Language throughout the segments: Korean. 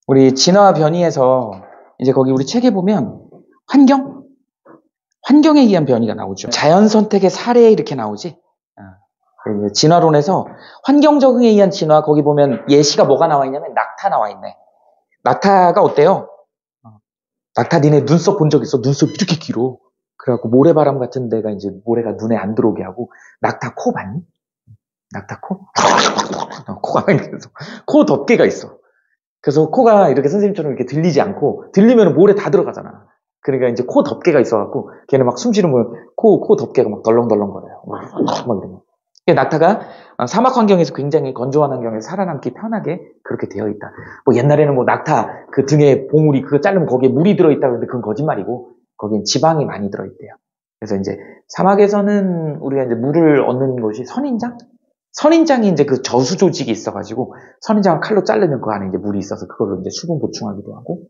우리 진화 변이에서 이제 거기 우리 책에 보면 환경에 의한 변이가 나오죠. 자연 선택의 사례 이렇게 나오지. 진화론에서 환경 적응에 의한 진화, 거기 보면 예시가 뭐가 나와 있냐면 낙타 나와 있네. 낙타가 어때요? 낙타 니네 눈썹 본 적 있어? 눈썹 이렇게 길어. 그래갖고 모래바람 같은 데가 이제 모래가 눈에 안 들어오게 하고. 낙타 코 봤니? 낙타 코? 코가 그래서 코 덮개가 있어. 그래서 코가 이렇게 선생님처럼 이렇게 들리지 않고, 들리면 모래 다 들어가잖아. 그러니까 이제 코 덮개가 있어갖고 걔는 막 숨 쉬는 거 코 덮개가 막 덜렁덜렁거려요. 막 이러면. 낙타가 사막 환경에서 굉장히 건조한 환경에서 살아남기 편하게 그렇게 되어 있다. 뭐 옛날에는 뭐 낙타 그 등에 봉우리 그거 자르면 거기에 물이 들어있다 그러는데 그건 거짓말이고 거기엔 지방이 많이 들어있대요. 그래서 이제 사막에서는 우리가 이제 물을 얻는 것이 선인장? 선인장이 이제 그 저수 조직이 있어가지고 선인장을 칼로 자르면 그 안에 이제 물이 있어서 그걸로 이제 수분 보충하기도 하고,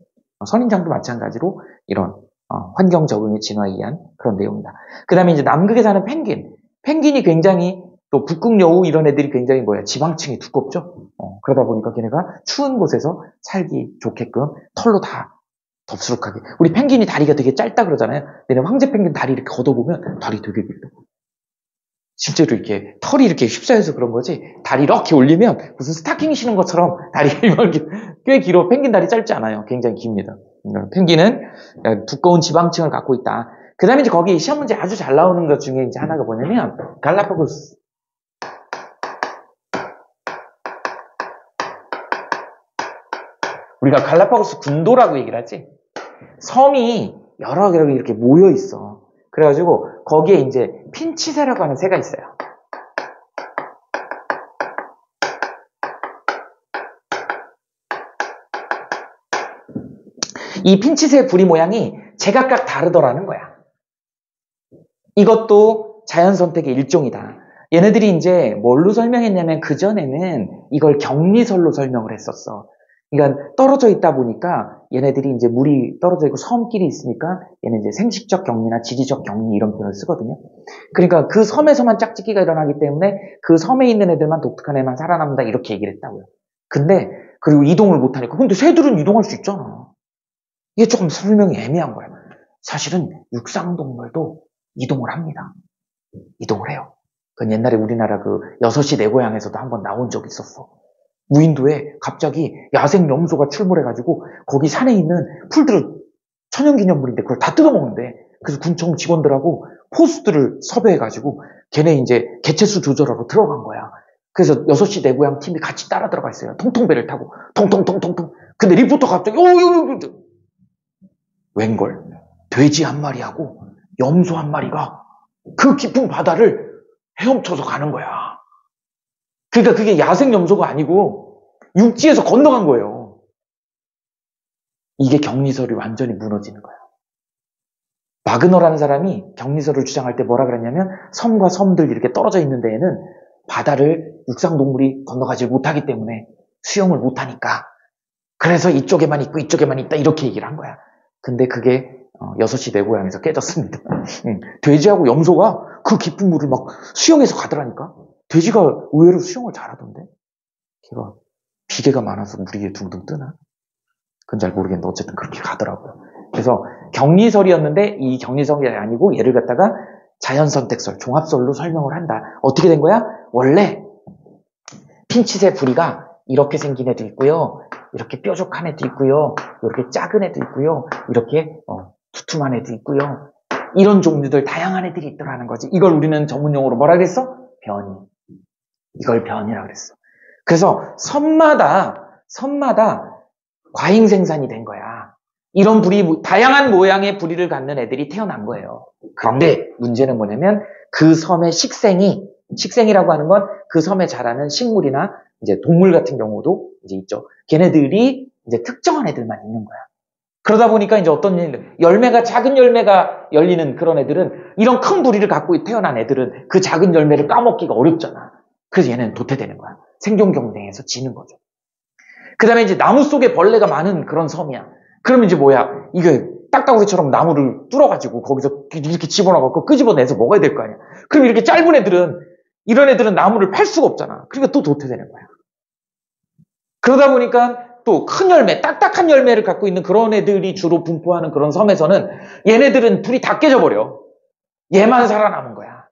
선인장도 마찬가지로 이런 환경 적응의 진화에 의한 그런 내용이다. 그 다음에 이제 남극에 사는 펭귄이 굉장히 또 북극 여우 이런 애들이 굉장히 지방층이 두껍죠. 그러다 보니까 걔네가 추운 곳에서 살기 좋게끔 털로 다 덥수룩하게. 우리 펭귄이 다리가 되게 짧다 그러잖아요. 근데 황제 펭귄 다리 이렇게 걷어보면 다리 되게 길다. 실제로 이렇게 털이 이렇게 휩싸여서 그런 거지, 다리 이렇게 올리면 무슨 스타킹 신은 것처럼 다리가 꽤 길어. 펭귄 다리 짧지 않아요. 굉장히 깁니다. 펭귄은 두꺼운 지방층을 갖고 있다. 그 다음에 이제 거기 시험 문제 아주 잘 나오는 것 중에 이제 하나가 뭐냐면 갈라파고스. 우리가 갈라파고스 군도라고 얘기를 하지. 섬이 여러 개로 이렇게 모여 있어. 그래가지고 거기에 이제 핀치새라고 하는 새가 있어요. 이 핀치새 부리 모양이 제각각 다르더라는 거야. 이것도 자연 선택의 일종이다. 얘네들이 이제 뭘로 설명했냐면 그전에는 이걸 격리설로 설명을 했었어. 그러니까 떨어져 있다 보니까 얘네들이 이제 물이 떨어져 있고 섬끼리 있으니까 얘는 이제 생식적 격리나 지리적 격리 이런 표현을 쓰거든요. 그러니까 그 섬에서만 짝짓기가 일어나기 때문에 그 섬에 있는 애들만 독특한 애만 살아남는다 이렇게 얘기를 했다고요. 근데 그리고 이동을 못하니까. 근데 새들은 이동할 수 있잖아. 이게 조금 설명이 애매한 거야. 사실은 육상동물도 이동을 합니다. 이동을 해요. 그건 옛날에 우리나라 그 6시 내 고향에서도 한번 나온 적이 있었어. 무인도에 갑자기 야생 염소가 출몰해가지고 거기 산에 있는 풀들을 천연기념물인데 그걸 다 뜯어먹는데, 그래서 군청 직원들하고 포수들을 섭외해가지고 걔네 이제 개체수 조절하러 들어간 거야. 그래서 6시 내 고향 팀이 같이 따라 들어가 있어요. 통통배를 타고 통통통통통. 근데 리포터가 갑자기 웬걸? 돼지 한 마리하고 염소 한 마리가 그 깊은 바다를 헤엄쳐서 가는 거야. 그러니까 그게 야생 염소가 아니고 육지에서 건너간 거예요. 이게 격리설이 완전히 무너지는 거야. 마그너라는 사람이 격리설을 주장할 때 뭐라 그랬냐면, 섬과 섬들 이렇게 떨어져 있는 데에는 바다를 육상동물이 건너가지 못하기 때문에 수영을 못하니까 그래서 이쪽에만 있고 이쪽에만 있다 이렇게 얘기를 한 거야. 근데 그게 6시 내 고향에서 깨졌습니다. 돼지하고 염소가 그 깊은 물을 막 수영해서 가더라니까. 돼지가 의외로 수영을 잘하던데. 걔가 비계가 많아서 물 위에 둥둥 뜨나? 그건 잘 모르겠는데 어쨌든 그렇게 가더라고요. 그래서 격리설이었는데 이 격리설이 아니고 얘를 갖다가 자연선택설, 종합설로 설명을 한다. 어떻게 된 거야? 원래 핀치새 부리가 이렇게 생긴 애도 있고요. 이렇게 뾰족한 애도 있고요. 이렇게 작은 애도 있고요. 이렇게 두툼한 애도 있고요. 이런 종류들 다양한 애들이 있더라는 거지. 이걸 우리는 전문용어로 뭐라 그랬어? 변이. 이걸 변이라고 그랬어. 그래서 섬마다 과잉 생산이 된 거야. 이런 부리, 다양한 모양의 부리를 갖는 애들이 태어난 거예요. 그런데 문제는 뭐냐면 그 섬의 식생이라고 하는 건 그 섬에 자라는 식물이나 이제 동물 같은 경우도 이제 있죠. 걔네들이 이제 특정한 애들만 있는 거야. 그러다 보니까 이제 어떤 일, 작은 열매가 열리는 그런 애들은, 이런 큰 부리를 갖고 태어난 애들은 그 작은 열매를 까먹기가 어렵잖아. 그래서 얘는 도태되는 거야. 생존 경쟁에서 지는 거죠. 그 다음에 이제 나무 속에 벌레가 많은 그런 섬이야. 그러면 이제 뭐야? 이게 딱따구리처럼 나무를 뚫어가지고 거기서 이렇게 집어넣어갖고 끄집어내서 먹어야 될 거 아니야. 그럼 이렇게 짧은 애들은, 이런 애들은 나무를 팔 수가 없잖아. 그러니까 또 도태되는 거야. 그러다 보니까 또 큰 열매, 딱딱한 열매를 갖고 있는 그런 애들이 주로 분포하는 그런 섬에서는 얘네들은 불이 다 깨져버려. 얘만 살아남은 거야.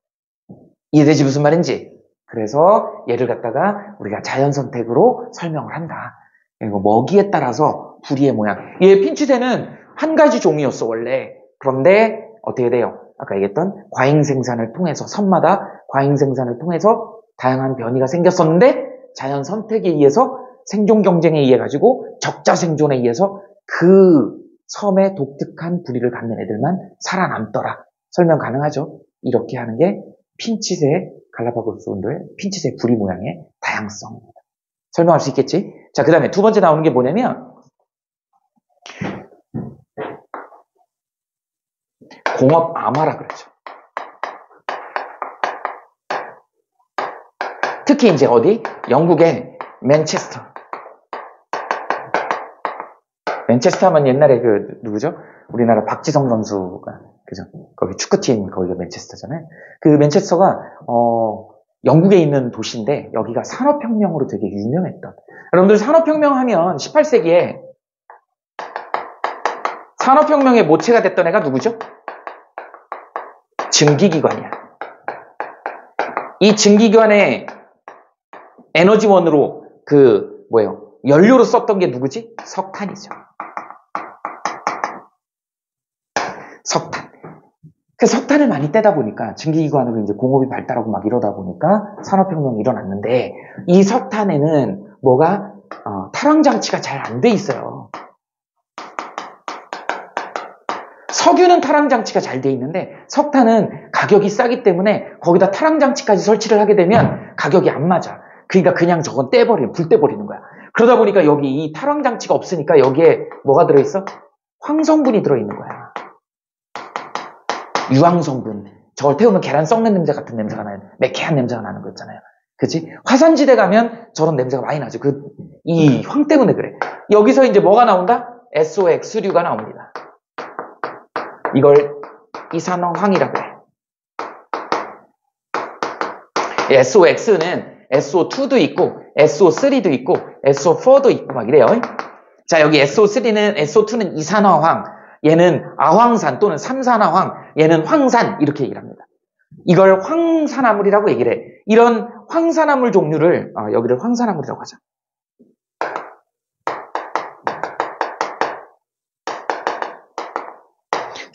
이해되지 무슨 말인지? 그래서 얘를 갖다가 우리가 자연 선택으로 설명을 한다. 그리고 먹이에 따라서 부리의 모양. 얘 핀치새는 한 가지 종이었어 원래. 그런데 어떻게 돼요? 아까 얘기했던 과잉 생산을 통해서 섬마다 과잉 생산을 통해서 다양한 변이가 생겼었는데 자연 선택에 의해서 생존 경쟁에 의해 가지고 적자 생존에 의해서 그 섬의 독특한 부리를 갖는 애들만 살아남더라. 설명 가능하죠? 이렇게 하는 게 핀치새 갈라파고스 온도의 핀치새 부리 모양의 다양성입니다. 설명할 수 있겠지? 자, 그 다음에 두 번째 나오는 게 뭐냐면 공업 암화라 그러죠. 특히 이제 어디? 영국의 맨체스터. 맨체스터 하면 옛날에 그 누구죠? 우리나라 박지성 선수가 그죠? 거기 축구팀 거기가 맨체스터잖아요. 그 맨체스터가 영국에 있는 도시인데 여기가 산업혁명으로 되게 유명했던. 여러분들 산업혁명 하면 18세기에 산업혁명의 모체가 됐던 애가 누구죠? 증기기관이야. 이 증기기관의 에너지원으로 연료로 썼던 게 누구지? 석탄이죠. 석탄. 그 석탄을 많이 떼다 보니까 증기기관으로 이제 공업이 발달하고 막 이러다 보니까 산업혁명이 일어났는데 이 석탄에는 뭐가 탈황장치가 잘 안 돼 있어요. 석유는 탈황장치가 잘 돼 있는데 석탄은 가격이 싸기 때문에 거기다 탈황장치까지 설치를 하게 되면 가격이 안 맞아. 그러니까 그냥 저건 불 떼버리는 거야. 그러다 보니까 여기 이 탈황장치가 없으니까 여기에 뭐가 들어있어? 황성분이 들어있는 거야. 유황성분. 저걸 태우면 계란 썩는 냄새 같은 냄새가 나요. 매캐한 냄새가 나는 거 있잖아요. 그치? 화산지대 가면 저런 냄새가 많이 나죠. 이 황 때문에 그래. 여기서 이제 뭐가 나온다? SOX류가 나옵니다. 이걸 이산화황이라고 해. SOX는 SO2도 있고 SO3도 있고 SO4도 있고 막 이래요. 자, 여기 SO3는 SO2는 이산화황, 얘는 아황산 또는 삼산화황, 얘는 황산 이렇게 얘기를 합니다. 이걸 황산화물이라고 얘기를 해. 이런 황산화물 종류를 여기를 황산화물이라고 하자.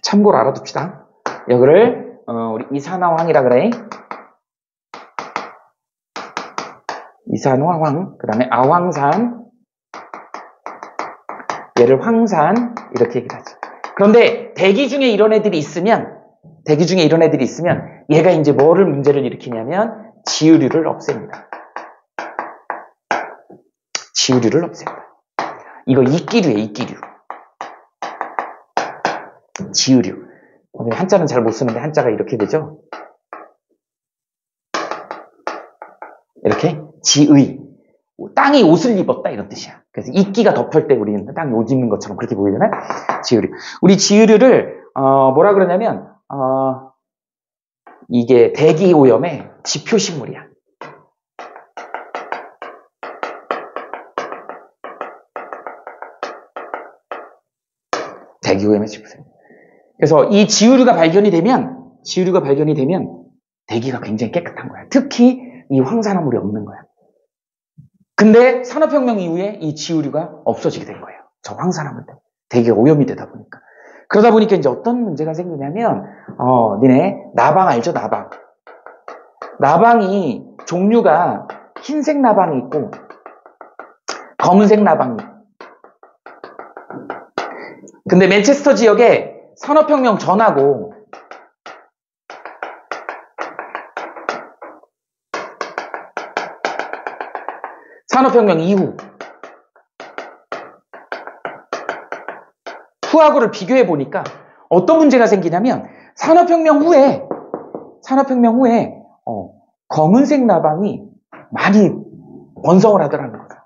참고로 알아둡시다. 여기를 우리 이산화황이라 그래. 이산화황, 그 다음에 아황산, 얘를 황산 이렇게 얘기를 하죠. 그런데 대기 중에 이런 애들이 있으면 얘가 이제 뭐를 문제를 일으키냐면 지유류를 없앱니다. 지유류를 없앱니다. 이거 이끼류예요, 이끼류. 지유류. 한자는 잘 못 쓰는데 한자가 이렇게 되죠. 이렇게 지의. 땅이 옷을 입었다 이런 뜻이야. 그래서 이끼가 덮을 때 우리는 땅이 옷 입는 것처럼 그렇게 보이잖아요. 지유류. 우리 지유류를 뭐라 그러냐면 이게 대기 오염의 지표식물이야. 대기 오염의 지표식물. 그래서 이 지유류가 발견이 되면 대기가 굉장히 깨끗한 거야. 특히 이 황산화물이 없는 거야. 근데 산업혁명 이후에 이 지유류가 없어지게 된 거예요. 저 황산화물 때문에. 대기가 오염이 되다 보니까. 그러다 보니까 이제 어떤 문제가 생기냐면, 니네 나방 알죠? 나방. 나방이 종류가 흰색 나방이 있고, 검은색 나방이 있고. 근데 맨체스터 지역에 산업혁명 전하고, 산업혁명 이후 후하고를 비교해 보니까 어떤 문제가 생기냐면 산업혁명 후에 검은색 나방이 많이 번성을 하더라는 거죠.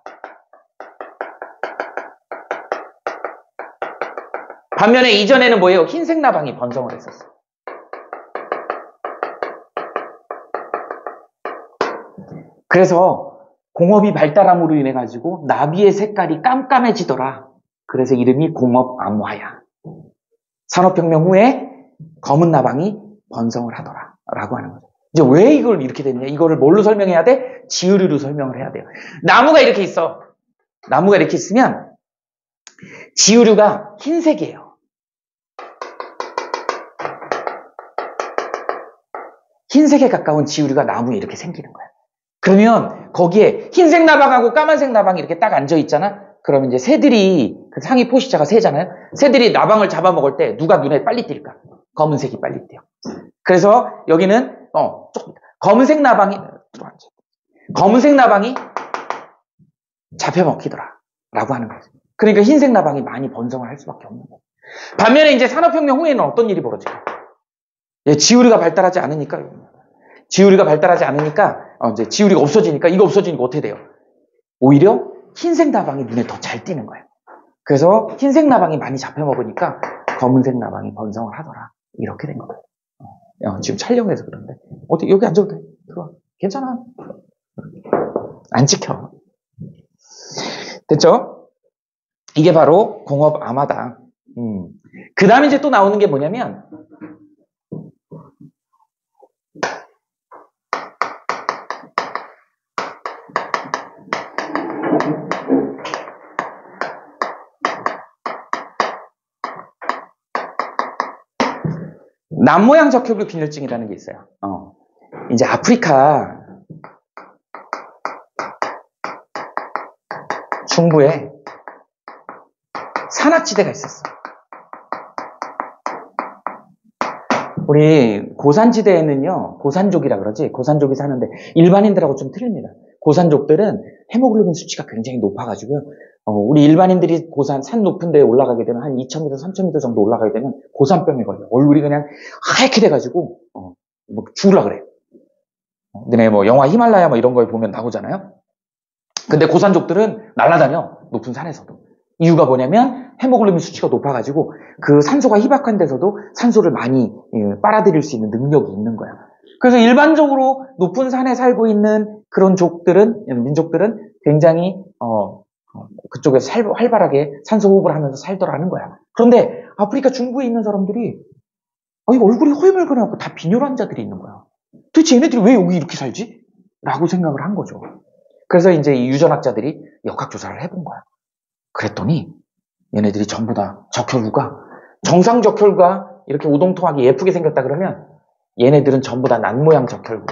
반면에 이전에는 뭐예요? 흰색 나방이 번성을 했었어요. 그래서 공업이 발달함으로 인해 가지고 나비의 색깔이 깜깜해지더라. 그래서 이름이 공업암화야. 산업혁명 후에 검은 나방이 번성을 하더라. 라고 하는 거죠. 이제 왜 이걸 이렇게 됐냐? 이거를 뭘로 설명해야 돼? 지으류로 설명을 해야 돼요. 나무가 이렇게 있어. 나무가 이렇게 있으면 지으류가 흰색이에요. 흰색에 가까운 지으류가 나무에 이렇게 생기는 거야. 그러면 거기에 흰색 나방하고 까만색 나방이 이렇게 딱 앉아 있잖아? 그러면 이제 새들이, 그 상위 포식자가 새잖아요? 새들이 나방을 잡아먹을 때 누가 눈에 빨리 띌까? 검은색이 빨리 띄어. 그래서 여기는, 조금, 검은색 나방이 잡혀먹히더라. 라고 하는 거죠. 그러니까 흰색 나방이 많이 번성을 할 수밖에 없는 거예요. 반면에 이제 산업혁명 후에는 어떤 일이 벌어질까요? 지우리가 발달하지 않으니까, 이제 지우리가 없어지니까, 이거 없어지니까 어떻게 돼요? 오히려 흰색 나방이 눈에 더 잘 띄는 거예요. 그래서 흰색 나방이 많이 잡혀먹으니까 검은색 나방이 번성을 하더라. 이렇게 된 거예요. 지금 촬영해서 그런데. 어디, 여기 앉아도 돼. 들어와. 괜찮아. 안 찍혀. 됐죠? 이게 바로 공업암화다. 그 다음에 이제 또 나오는 게 뭐냐면, 남모양 적혈구 균열증이라는 게 있어요. 이제 아프리카 중부에 산악지대가 있었어. 우리 고산지대에는요, 고산족이라 그러지, 고산족이 사는데 일반인들하고 좀 틀립니다. 고산족들은 헤모글로빈 수치가 굉장히 높아가지고요. 우리 일반인들이 고산, 산 높은 데에 올라가게 되면 한 2000m, 3000m 정도 올라가게 되면 고산병에 걸려. 얼굴이 그냥 하얗게 돼가지고, 뭐 죽으려 그래. 너네 뭐 영화 히말라야 뭐 이런 거에 보면 나오잖아요. 근데 고산족들은 날아다녀. 높은 산에서도. 이유가 뭐냐면 헤모글로빈 수치가 높아가지고 그 산소가 희박한 데서도 산소를 많이 빨아들일 수 있는 능력이 있는 거야. 그래서 일반적으로 높은 산에 살고 있는 그런 민족들은 굉장히 그쪽에서 활발하게 산소 호흡을 하면서 살더라는 거야. 그런데 아프리카 중부에 있는 사람들이 얼굴이 허여멀건하고 다 빈혈 환자들이 있는 거야. 도대체 얘네들이 왜 여기 이렇게 살지? 라고 생각을 한 거죠. 그래서 이제 이 유전학자들이 역학조사를 해본 거야. 그랬더니 얘네들이 전부 다 적혈구가, 정상 적혈구가 이렇게 오동통하게 예쁘게 생겼다 그러면 얘네들은 전부 다 난모양 적혈구.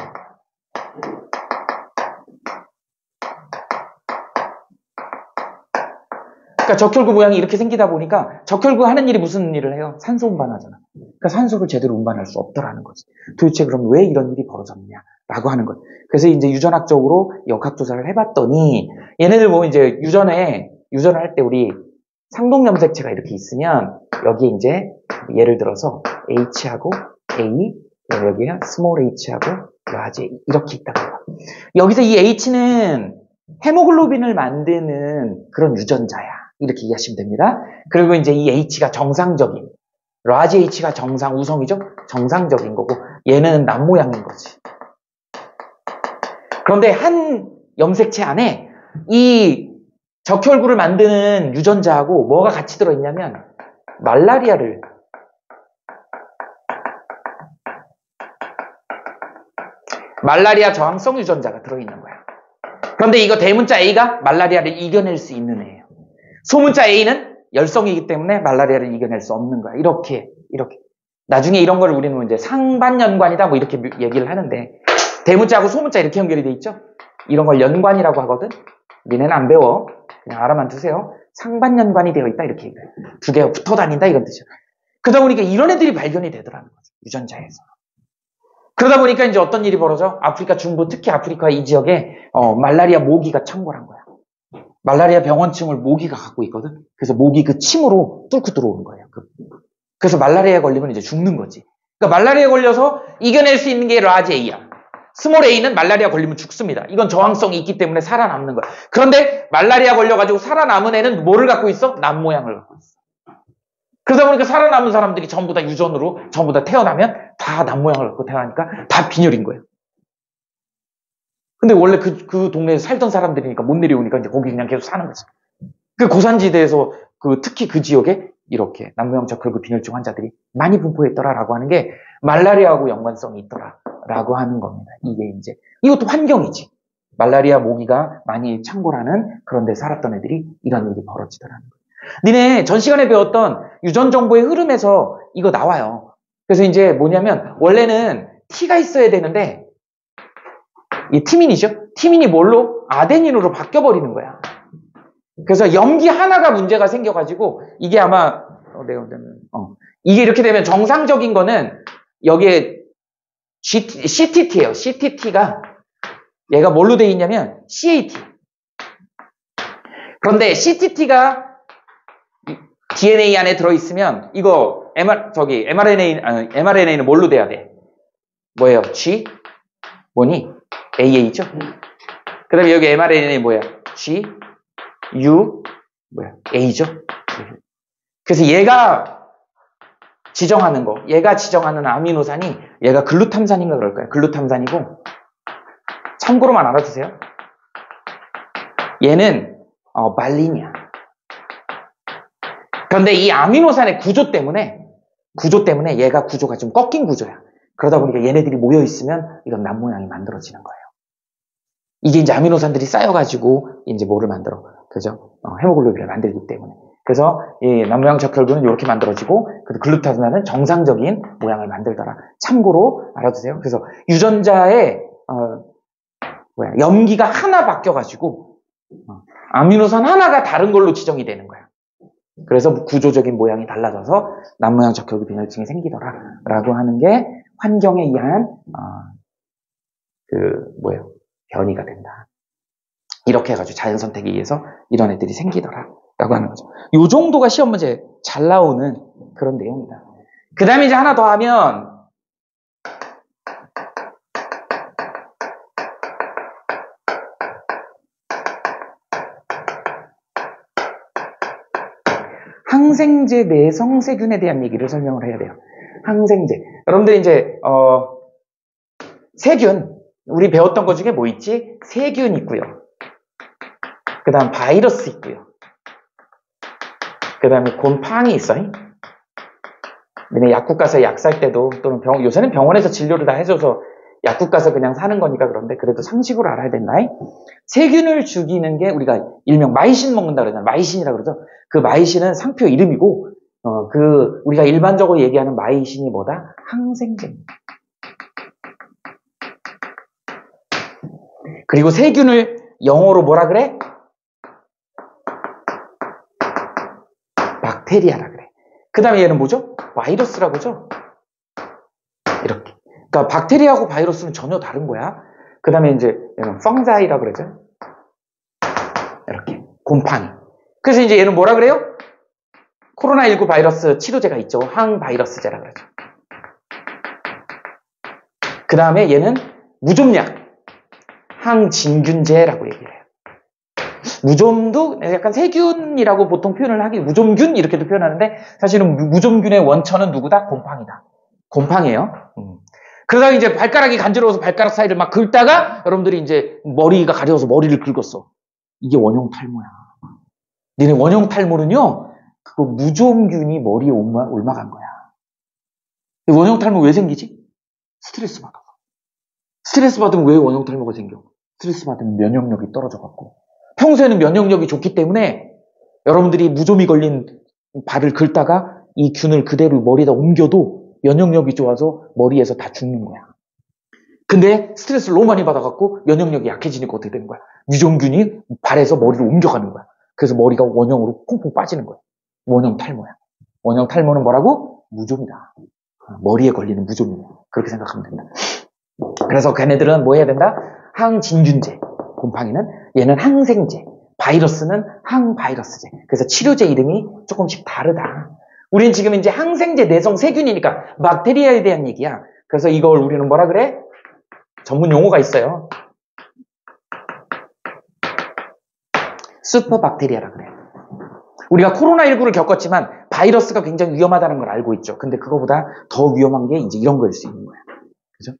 그러니까 적혈구 모양이 이렇게 생기다 보니까 적혈구 하는 일이 무슨 일을 해요? 산소 운반하잖아. 그러니까 산소를 제대로 운반할 수 없더라는 거지. 도대체 그럼 왜 이런 일이 벌어졌느냐라고 하는 거예요. 그래서 이제 유전학적으로 역학조사를 해봤더니 얘네들 보면 이제 유전을 할 때 우리 상동염색체가 이렇게 있으면 여기에 이제 예를 들어서 H하고 A, 여기에 스몰 H하고 라지 이렇게 있다고 해요. 여기서 이 H는 헤모글로빈을 만드는 그런 유전자야. 이렇게 이해하시면 됩니다. 그리고 이제 이 H가 정상적인, 라지 H가 우성이죠? 정상적인 거고 얘는 남모양인 거지. 그런데 한 염색체 안에 이 적혈구를 만드는 유전자하고 뭐가 같이 들어있냐면 말라리아 저항성 유전자가 들어있는 거야. 그런데 이거 대문자 A가 말라리아를 이겨낼 수 있는 애예요. 소문자 A는 열성이기 때문에 말라리아를 이겨낼 수 없는 거야. 이렇게. 나중에 이런 걸 우리는 이제 상반연관이다 뭐 이렇게 얘기를 하는데 대문자하고 소문자 이렇게 연결이 돼 있죠? 이런 걸 연관이라고 하거든? 니네는 안 배워. 그냥 알아만 두세요. 상반연관이 되어 있다 이렇게 얘기해요. 두 개가 붙어 다닌다 이런 뜻이죠. 그러다 보니까 이런 애들이 발견이 되더라는 거죠. 유전자에서. 그러다 보니까 이제 어떤 일이 벌어져? 아프리카 중부, 특히 아프리카 이 지역에 말라리아 모기가 창궐한 거야. 말라리아 병원층을 모기가 갖고 있거든. 그래서 모기 그 침으로 뚫고 들어오는 거예요. 그래서 말라리아에 걸리면 이제 죽는 거지. 그러니까 말라리아에 걸려서 이겨낼 수 있는 게 라지 A야. 스몰 A는 말라리아 걸리면 죽습니다. 이건 저항성이 있기 때문에 살아남는 거야. 그런데 말라리아 걸려가지고 살아남은 애는 뭐를 갖고 있어? 남모양을 갖고 있어. 그러다 보니까 살아남은 사람들이 전부 다 유전으로 전부 다 태어나면 다 남모양을 갖고 태어나니까 다 빈혈인 거예요. 근데 원래 그 동네에 살던 사람들이니까 못 내려오니까 이제 거기 그냥 계속 사는 거지. 그 고산지대에서 특히 그 지역에 이렇게 남부양적혈구 빈혈증 환자들이 많이 분포했더라라고 하는 게 말라리아하고 연관성이 있더라라고 하는 겁니다. 이게 이제 이것도 환경이지. 말라리아 모기가 많이 창궐하는 그런 데 살았던 애들이 이런 일이 벌어지더라는 거예요. 니네 전 시간에 배웠던 유전 정보의 흐름에서 이거 나와요. 그래서 이제 뭐냐면 원래는 T가 있어야 되는데 이 티민이죠. 티민이 뭘로? 아데닌으로 바뀌어버리는 거야. 그래서 염기 하나가 문제가 생겨가지고 이게 아마 이게 이렇게 되면 정상적인 거는 여기에 CTT예요. CTT가 얘가 뭘로 돼 있냐면 CAT. 그런데 CTT가 DNA 안에 들어있으면 이거 mRNA는 뭘로 돼야 돼? 뭐예요? G? 뭐니? AA죠? 그 다음에 여기 mRNA 뭐야? G, U, 뭐야? A죠? 그래서 얘가 지정하는 거, 얘가 지정하는 아미노산이 얘가 글루탐산인가 그럴까요? 글루탐산이고 참고로만 알아두세요. 얘는 말린이야. 그런데 이 아미노산의 구조 때문에 얘가 구조가 좀 꺾인 구조야. 그러다 보니까 얘네들이 모여있으면 이런 남 모양이 만들어지는 거예요. 이게 이제 아미노산들이 쌓여가지고 이제 뭐를 만들어. 그죠? 헤모글로빈을 만들기 때문에. 그래서 이 남모양 적혈구는 이렇게 만들어지고 글루타산은 정상적인 모양을 만들더라. 참고로 알아두세요. 그래서 유전자의 염기가 하나 바뀌어가지고 아미노산 하나가 다른 걸로 지정이 되는 거야. 그래서 구조적인 모양이 달라져서 남모양 적혈구 빈혈증이 생기더라라고 하는 게 환경에 의한 변이가 된다. 이렇게 해가지고 자연 선택에 의해서 이런 애들이 생기더라라고 하는 거죠. 요 정도가 시험 문제 잘 나오는 그런 내용이다. 그 다음에 이제 하나 더 하면 항생제 내성세균에 대한 얘기를 설명을 해야 돼요. 항생제. 여러분들이 이제 세균 우리 배웠던 것 중에 뭐 있지? 세균 있고요. 그 다음 바이러스 있고요. 그 다음에 곰팡이 있어요. 너네 약국 가서 약 살 때도 또는 요새는 병원에서 진료를 다 해줘서 약국 가서 그냥 사는 거니까 그런데 그래도 상식으로 알아야 된다. 세균을 죽이는 게 우리가 일명 마이신 먹는다 그러잖아요. 마이신이라 그러죠. 그 마이신은 상표 이름이고 우리가 일반적으로 얘기하는 마이신이 뭐다? 항생제입니다. 그리고 세균을 영어로 뭐라 그래? 박테리아라 그래. 그 다음에 얘는 뭐죠? 바이러스라고 하죠? 이렇게. 그러니까 박테리아하고 바이러스는 전혀 다른 거야. 그 다음에 이제 얘는 펑자이라고 그러죠? 이렇게. 곰팡이. 그래서 이제 얘는 뭐라 그래요? 코로나19 바이러스 치료제가 있죠. 항바이러스제라 그러죠. 그 다음에 얘는 무좀약. 항진균제라고 얘기를 해요. 무좀도 약간 세균이라고 보통 표현을 하기, 무좀균 이렇게도 표현하는데 사실은 무좀균의 원천은 누구다? 곰팡이다. 곰팡이에요. 그러다가 이제 발가락이 간지러워서 발가락 사이를 막 긁다가 여러분들이 이제 머리가 가려워서 머리를 긁었어. 이게 원형 탈모야. 니네 원형 탈모는요, 그거 무좀균이 머리에 옮아간 거야. 원형 탈모 왜 생기지? 스트레스 받아서. 스트레스 받으면 왜 원형 탈모가 생겨? 스트레스 받으면 면역력이 떨어져갖고. 평소에는 면역력이 좋기 때문에 여러분들이 무좀이 걸린 발을 긁다가 이 균을 그대로 머리에다 옮겨도 면역력이 좋아서 머리에서 다 죽는 거야. 근데 스트레스를 너무 많이 받아갖고 면역력이 약해지니까 어떻게 되는 거야? 유종균이 발에서 머리를 옮겨가는 거야. 그래서 머리가 원형으로 퐁퐁 빠지는 거야. 원형 탈모야. 원형 탈모는 뭐라고? 무좀이다. 머리에 걸리는 무좀이야. 그렇게 생각하면 된다. 그래서 걔네들은 뭐 해야 된다? 항진균제. 곰팡이는 얘는 항생제. 바이러스는 항바이러스제. 그래서 치료제 이름이 조금씩 다르다. 우린 지금 이제 항생제 내성 세균이니까 박테리아에 대한 얘기야. 그래서 이걸 우리는 뭐라 그래? 전문 용어가 있어요. 슈퍼박테리아라 그래. 우리가 코로나19를 겪었지만 바이러스가 굉장히 위험하다는 걸 알고 있죠. 근데 그거보다 더 위험한 게 이제 이런 거일 수 있는 거야. 그죠?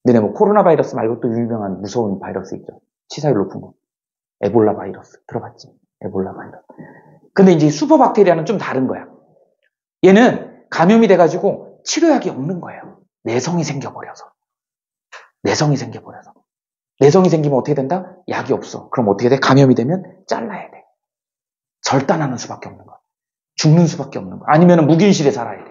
너네 뭐 코로나 바이러스 말고 또 유명한 무서운 바이러스 있죠. 치사율 높은 거. 에볼라 바이러스. 들어봤지? 에볼라 바이러스. 근데 이제 슈퍼박테리아는 좀 다른 거야. 얘는 감염이 돼가지고 치료약이 없는 거예요. 내성이 생겨버려서. 내성이 생겨버려서. 내성이 생기면 어떻게 된다? 약이 없어. 그럼 어떻게 돼? 감염이 되면 잘라야 돼. 절단하는 수밖에 없는 거야. 죽는 수밖에 없는 거야. 아니면 무균실에 살아야 돼.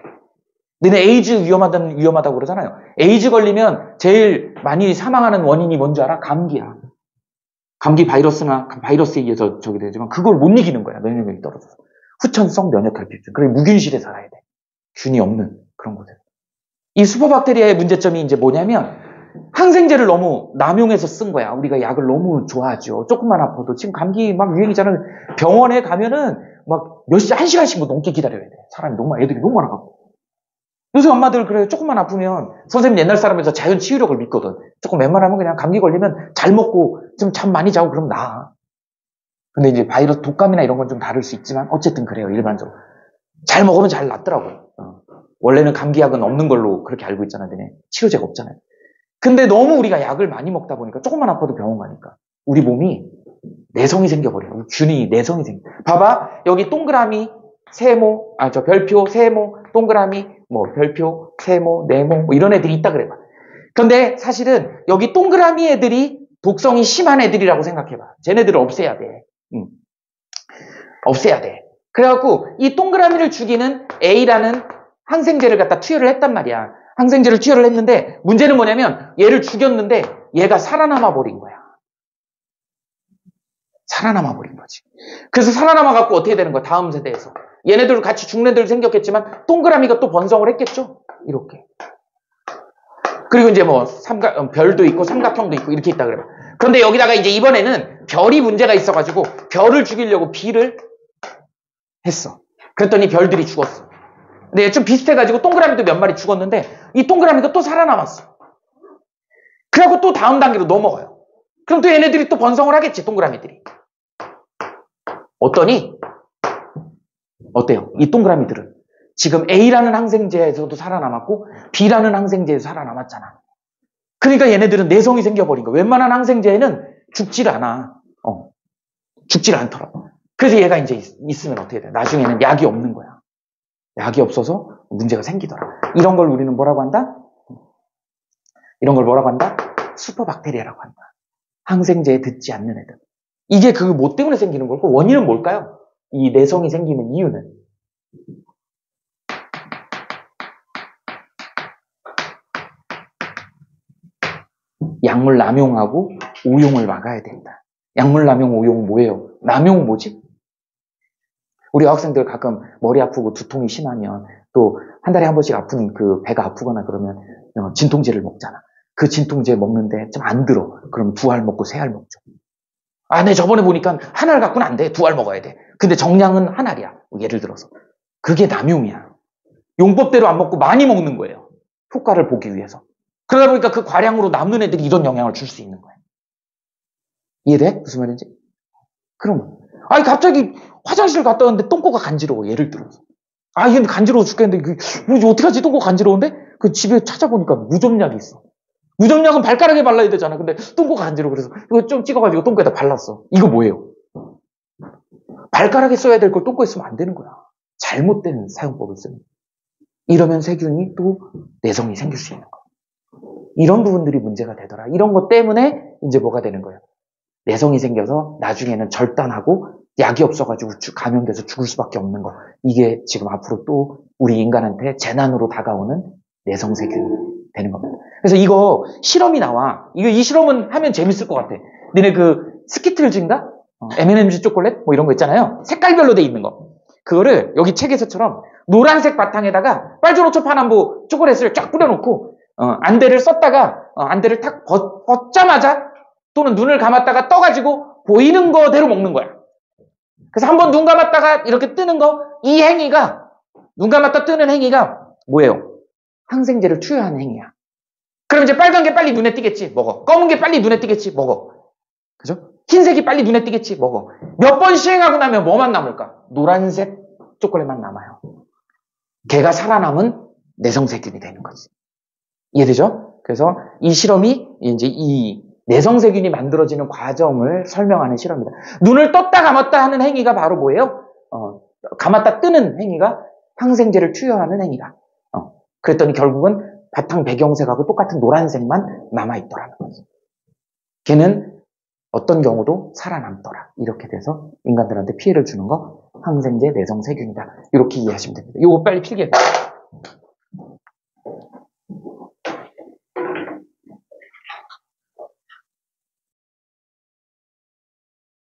너네 에이즈 위험하다고 그러잖아요. 에이즈 걸리면 제일 많이 사망하는 원인이 뭔지 알아? 감기야. 감기 바이러스에 의해서 저기 되지만 그걸 못 이기는 거야. 면역력이 떨어져서. 후천성 면역결핍증. 그래 무균실에 살아야 돼. 균이 없는 그런 곳에. 이 슈퍼박테리아의 문제점이 이제 뭐냐면 항생제를 너무 남용해서 쓴 거야. 우리가 약을 너무 좋아하죠. 조금만 아파도 지금 감기 막 유행이잖아요. 병원에 가면은 막 몇 시, 1시간씩 뭐 넘게 기다려야 돼. 사람이 애들이 너무 많아갖고. 요새 엄마들 그래요. 조금만 아프면 선생님 옛날 사람에서 자연 치유력을 믿거든. 조금 웬만하면 그냥 감기 걸리면 잘 먹고 좀 잠 많이 자고 그러면 나아. 근데 이제 바이러스 독감이나 이런 건 좀 다를 수 있지만 어쨌든 그래요. 일반적으로. 잘 먹으면 잘 낫더라고요. 원래는 감기약은 없는 걸로 그렇게 알고 있잖아요. 치료제가 없잖아요. 근데 너무 우리가 약을 많이 먹다 보니까 조금만 아파도 병원 가니까 우리 몸이 내성이 생겨버려요. 균이 내성이 생겨. 봐봐. 여기 동그라미, 세모, 별표, 세모, 동그라미, 뭐 별표, 세모, 네모 뭐 이런 애들이 있다 그래봐. 근데 사실은 여기 동그라미 애들이 독성이 심한 애들이라고 생각해봐. 쟤네들을 없애야 돼. 없애야 돼. 그래갖고 이 동그라미를 죽이는 A라는 항생제를 갖다 투여를 했단 말이야. 항생제를 투여를 했는데 문제는 뭐냐면 얘를 죽였는데 얘가 살아남아 버린 거야. 살아남아 버린 거지. 그래서 살아남아 갖고 어떻게 되는 거야? 다음 세대에서. 얘네들 같이 죽는 애들 생겼겠지만 동그라미가 또 번성을 했겠죠? 이렇게. 그리고 이제 뭐 별도 있고 삼각형도 있고 이렇게 있다 그래요. 그런데 여기다가 이제 이번에는 별이 문제가 있어가지고 별을 죽이려고 B를 했어. 그랬더니 별들이 죽었어. 근데 좀 비슷해가지고 동그라미도 몇 마리 죽었는데 이 동그라미가 또 살아남았어. 그래갖고 또 다음 단계로 넘어가요. 그럼 또 얘네들이 또 번성을 하겠지, 동그라미들이. 어때요? 이 동그라미들은 지금 A라는 항생제에서도 살아남았고 B라는 항생제에서 살아남았잖아. 그러니까 얘네들은 내성이 생겨버린 거야. 웬만한 항생제에는 죽질 않아. 죽질 않더라고. 그래서 얘가 이제 있으면 어떻게 돼? 나중에는 약이 없는 거야. 약이 없어서 문제가 생기더라. 이런 걸 우리는 뭐라고 한다? 이런 걸 뭐라고 한다? 슈퍼박테리아라고 한다. 항생제에 듣지 않는 애들. 이게 그 뭐 때문에 생기는 걸까? 원인은 뭘까요? 이 내성이 생기는 이유는? 약물 남용하고 오용을 막아야 된다. 약물 남용, 오용 뭐예요? 남용 뭐지? 우리 학생들 가끔 머리 아프고 두통이 심하면 또 한 달에 한 번씩 아픈 그 배가 아프거나 그러면 진통제를 먹잖아. 그 진통제 먹는데 좀 안 들어. 그럼 2알 먹고 3알 먹죠. 네, 저번에 보니까 1알 갖고는 안 돼. 2알 먹어야 돼. 근데 정량은 1알이야. 예를 들어서. 그게 남용이야. 용법대로 안 먹고 많이 먹는 거예요. 효과를 보기 위해서. 그러다 보니까 그 과량으로 남는 애들이 이런 영향을 줄 수 있는 거예요. 이해돼? 무슨 말인지? 그럼 갑자기 화장실 갔다 왔는데 똥꼬가 간지러워. 예를 들어서. 이게 간지러워 죽겠는데 뭐지 어떡하지? 똥꼬 간지러운데? 그 집에 찾아보니까 무좀약이 있어. 무좀약은 발가락에 발라야 되잖아. 근데 똥꼬가 간지러워. 그래서 이거 좀 찍어가지고 똥꼬에다 발랐어. 이거 뭐예요? 발가락에 써야 될 걸 똥꼬에 쓰면 안 되는 거야. 잘못된 사용법을 쓰는. 이러면 세균이 또 내성이 생길 수 있는 거야. 이런 부분들이 문제가 되더라. 이런 것 때문에 이제 뭐가 되는 거예요? 내성이 생겨서 나중에는 절단하고 약이 없어가지고 감염돼서 죽을 수밖에 없는 거. 이게 지금 앞으로 또 우리 인간한테 재난으로 다가오는 내성세균이 되는 겁니다. 그래서 이거 실험이 나와. 이 실험은 하면 재밌을 것 같아. 너네 그 스키틀즈인가? M&M's 초콜릿? 뭐 이런 거 있잖아요. 색깔별로 돼 있는 거. 그거를 여기 책에서처럼 노란색 바탕에다가 빨주노초 파남보 초콜릿을 쫙 뿌려놓고 안대를 썼다가 안대를 탁 벗자마자 또는 눈을 감았다가 떠가지고 보이는 거대로 먹는 거야. 그래서 한번 눈 감았다가 이렇게 뜨는 거, 이 행위가, 눈 감았다 뜨는 행위가 뭐예요? 항생제를 투여하는 행위야. 그럼 이제 빨간 게 빨리 눈에 띄겠지? 먹어. 검은 게 빨리 눈에 띄겠지? 먹어. 그죠? 흰색이 빨리 눈에 띄겠지? 먹어. 몇 번 시행하고 나면 뭐만 남을까? 노란색 초콜릿만 남아요. 걔가 살아남은 내성세균이 되는 거지. 이해되죠? 그래서 이 실험이 이제 이 내성세균이 만들어지는 과정을 설명하는 실험입니다. 눈을 떴다 감았다 하는 행위가 바로 뭐예요? 감았다 뜨는 행위가 항생제를 투여하는 행위다. 그랬더니 결국은 바탕 배경색하고 똑같은 노란색만 남아있더라는 거죠. 걔는 어떤 경우도 살아남더라. 이렇게 돼서 인간들한테 피해를 주는 거 항생제 내성세균이다. 이렇게 이해하시면 됩니다. 이거 빨리 필기해봐요.